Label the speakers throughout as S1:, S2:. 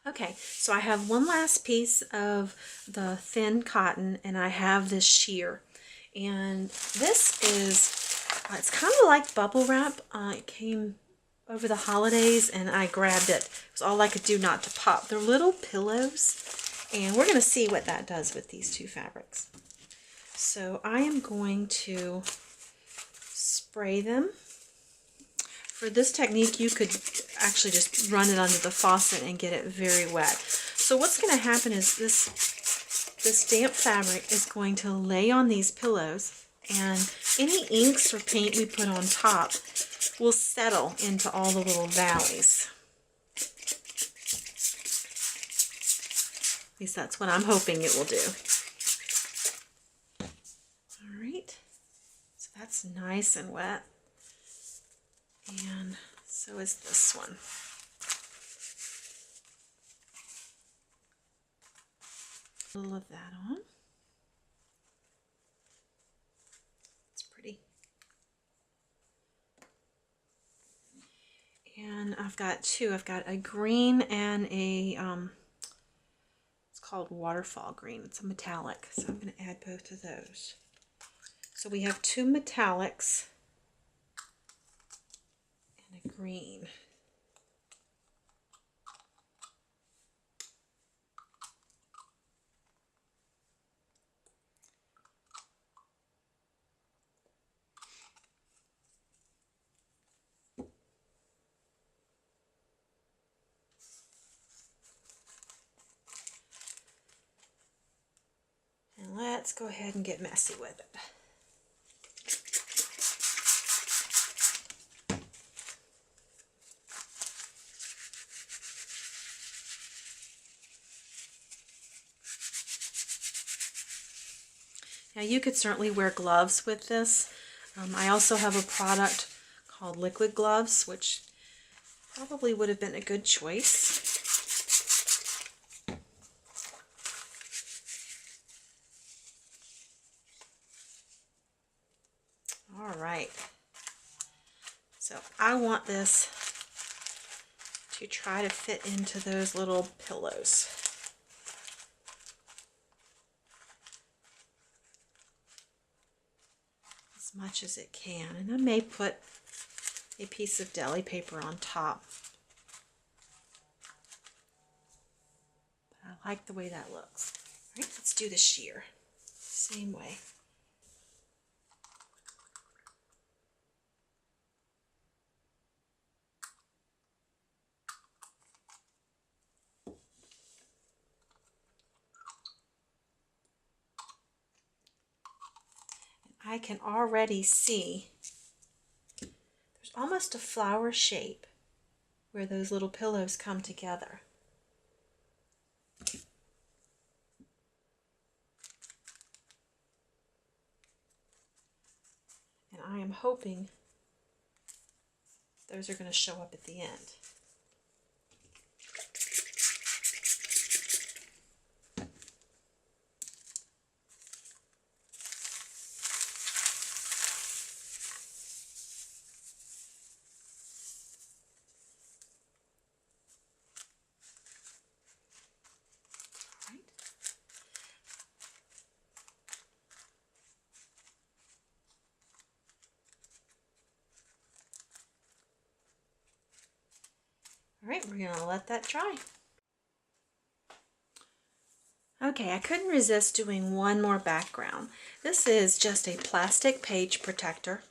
S1: Okay, so I have one last piece of the thin cotton and I have this sheer. And this is, it's kind of like bubble wrap. It came over the holidays and I grabbed it. It was all I could do not to pop. They're little pillows and we're going to see what that does with these two fabrics. So I am going to spray them. For this technique, you could actually just run it under the faucet and get it very wet. So what's going to happen is this damp fabric is going to lay on these pillows, and any inks or paint we put on top will settle into all the little valleys. At least that's what I'm hoping it will do. All right, so that's nice and wet. And so is this one. A little of that on. It's pretty. And I've got two. I've got a green and a, it's called waterfall green. It's a metallic. So I'm going to add both of those. So we have two metallics and a green. And let's go ahead and get messy with it. Now you could certainly wear gloves with this. I also have a product called liquid gloves, which probably would have been a good choice. All right. So I want this to try to fit into those little pillows. As much as it can. And I may put a piece of deli paper on top. But I like the way that looks. All right, let's do the sheer. Same way. I can already see there's almost a flower shape where those little pillows come together. And I am hoping those are going to show up at the end. All right, we're going to let that dry. Okay, I couldn't resist doing one more background. This is just a plastic page protector,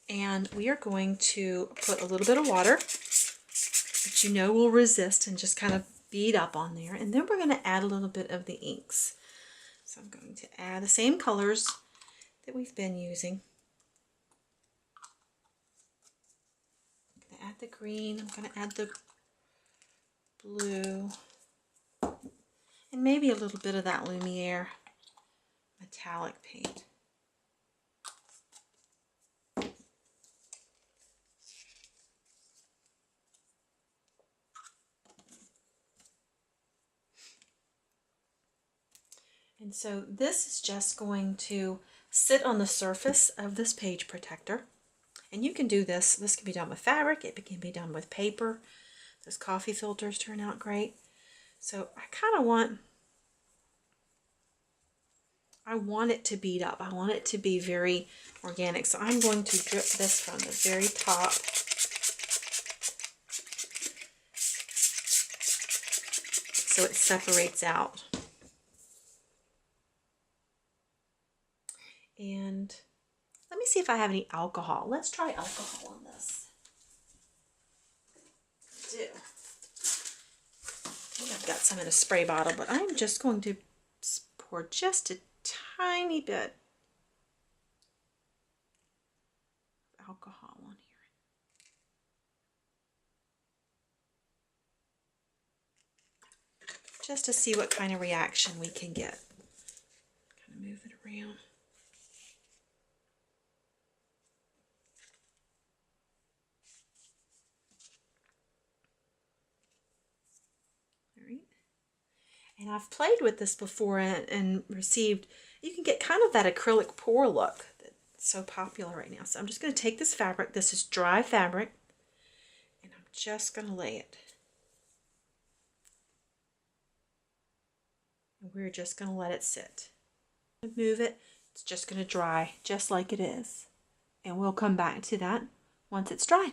S1: and we are going to put a little bit of water, which you know will resist and just kind of bead up on there, and then we're going to add a little bit of the inks. So I'm going to add the same colors that we've been using. Add the green, I'm going to add the blue, and maybe a little bit of that Lumiere metallic paint. And so this is just going to sit on the surface of this page protector. And you can do this. This can be done with fabric. It can be done with paper. Those coffee filters turn out great. So I kind of want it to bead up. I want it to be very organic. So I'm going to drip this from the very top. So it separates out. And let me see if I have any alcohol. Let's try alcohol on this. I do. I think I've got some in a spray bottle, but I'm just going to pour just a tiny bit of alcohol on here. Just to see what kind of reaction we can get. Kind of move it around. And I've played with this before and received, you can get kind of that acrylic pour look that's so popular right now. So I'm just going to take this fabric, this is dry fabric, and I'm just going to lay it. And we're just going to let it sit. Move it, it's just going to dry just like it is. And we'll come back to that once it's dry.